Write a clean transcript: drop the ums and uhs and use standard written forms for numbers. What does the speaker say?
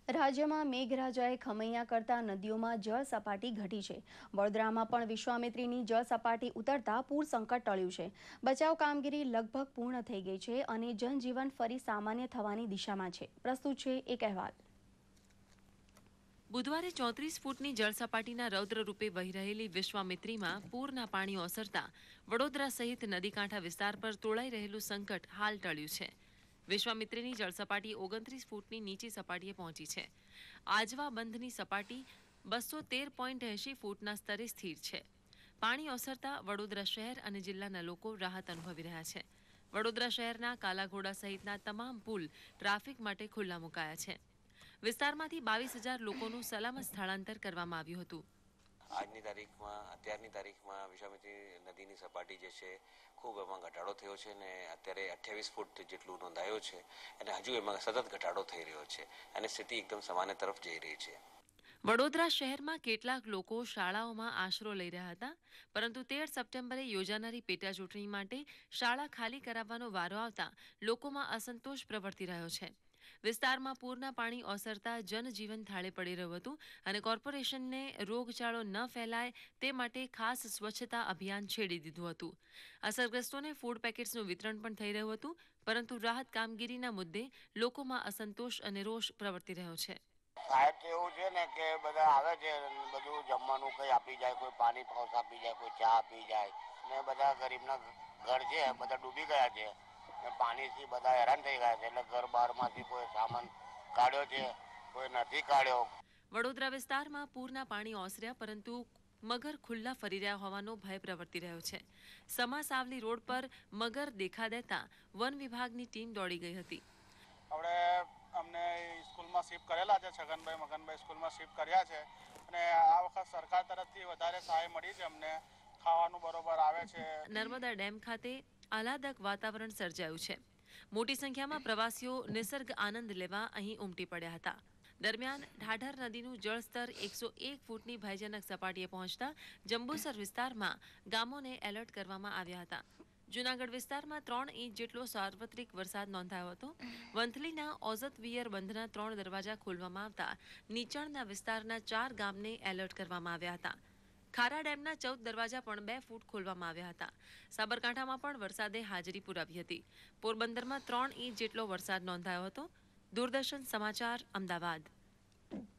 રાજ્યમાં મેઘરાજાએ ખમૈયા કરતા નદીઓમાં જળ સપાટી ઘટી છે। વડોદરામાં પણ વિશ્વામિત્રીની જળ સપાટી ઉતરતા પૂર સંકટ ટળ્યું છે। બચાવ કામગીરી લગભગ પૂર્ણ થઈ ગઈ છે અને જનજીવન ફરી સામાન્ય થવાની દિશામાં છે। પ્રસ્તુત છે એક અહેવાલ। બુધવારે 34 ફૂટની જળસપાટીના રૌદ્ર રૂપે વહી રહેલી વિશ્વામિત્રીમાં પૂરના પાણી ઓસરતા વડોદરા સહિત નદીકાંઠા વિસ્તાર પર તોળાઈ રહેલું સંકટ હાલ ટળ્યું છે। વિશ્વામિત્રીની જળસપાટી 29 ફૂટની નીચી સપાટીએ પહોંચી છે। આજવા બંધની સપાટી 213.80 ફૂટના સ્તરે સ્થિર છે। પાણી ઓસરતા વડોદરા શહેર અને જિલ્લાના લોકો રાહત અનુભવી રહ્યા છે। વડોદરા શહેરના કાલાઘોડા સહિતના તમામ પુલ ટ્રાફિક માટે ખુલ્લા મુકાયા છે। વિસ્તારમાંથી 22,000 લોકોનું સલામત સ્થળાંતર કરવામાં આવ્યું હતું। આજની તારીખમાં અત્યારની તારીખમાં વિશ્વામિત્રી નદીની સપાટી જે છે ખૂબ એમાં ઘટાડો થયો છે અને અત્યારે 28 ફૂટ જેટલું નોંધાયો છે અને હજુ એમાં સતત ઘટાડો થઈ રહ્યો છે અને સ્થિતિ એકદમ સામાન્ય તરફ જઈ રહી છે। વડોદરા શહેરમાં કેટલાક લોકો શાળાઓમાં આશરો લઈ રહ્યા હતા, પરંતુ 13 સપ્ટેમ્બરે યોજાનારી પેટા ચૂંટણી માટે શાળા ખાલી કરાવવાનો વારો આવતા લોકોમાં અસંતોષ પ્રવર્તી રહ્યો છે। વિસ્તારમાં પૂરના પાણી ઓસરતા જનજીવન થાળે પડી રહ્યું હતું અને કોર્પોરેશનને રોગચાળો ન ફેલાય તે માટે ખાસ સ્વચ્છતા અભિયાન છેડી દીધું હતું। અસરગ્રસ્તોને ફૂડ પેકેટ્સનું વિતરણ પણ થઈ રહ્યું હતું, પરંતુ રાહત કામગીરીના મુદ્દે લોકોમાં અસંતોષ અને રોષ પ્રવર્તી રહ્યો છે। સાહેબ તો એવું છે ને કે બધા આવે છે, બધું જમવાનું કંઈ આપી જાય, કોઈ પાણી પાઉસ આપી જાય, કોઈ ચા આપી જાય ને બધા ગરીબના ઘર છે બધા ડૂબી ગયા છે ને પાણીથી બધા હેરાન થઈ ગયા છે। એટલે ઘર બહારમાંથી કોઈ સામાન કાઢ્યો છે, કોઈ નથી કાઢ્યો। વડોદરા વિસ્તારમાં પૂરના પાણી ઓસર્યા, પરંતુ મગર ખુલ્લા ફરી રહ્યા હોવાનો ભય પ્રવર્તી રહ્યો છે। સમા સાવલી રોડ પર મગર દેખા દેતા વન વિભાગની ટીમ દોડી ગઈ હતી। આપણે અમને સ્કૂલમાં શિફ્ટ કરેલા છે, છગનભાઈ મગનભાઈ સ્કૂલમાં શિફ્ટ કર્યા છે અને આ વખત સરકાર તરફથી વધારે સહાય મળી છે। અમને ખાવાનું બરોબર આવે છે। નર્મદા ડેમ ખાતે આહલાદક વાતાવરણ સર્જાયું છે। મોટી સંખ્યામાં પ્રવાસીઓ નિસર્ગ આનંદ લેવા અહીં ઉમટી પડ્યા હતા। દરમિયાન ઢાઢર નદીનું જળસ્તર 101 ફૂટની ભયજનક સપાટીએ પહોંચતા જંબુસર વિસ્તારમાં ગામોને એલર્ટ કરવામાં આવ્યા હતા। જૂનાગઢ વિસ્તારમાં 3 ઇંચ જેટલો સાર્વત્રિક વરસાદ નોંધાયો હતો। વંથલીના ઓઝત વિયર બંધના 3 દરવાજા ખોલવામાં આવતા નીચાણના વિસ્તારના 4 ગામને એલર્ટ કરવામાં આવ્યા હતા। ખારા ડેમના 14 દરવાજા પણ 2 ફૂટ ખોલવામાં આવ્યા હતા। સાબરકાંઠામાં પણ વરસાદે હાજરી પુરાવી હતી। પોરબંદરમાં 3 ઇંચ જેટલો વરસાદ નોંધાયો હતો। દૂરદર્શન સમાચાર, અમદાવાદ।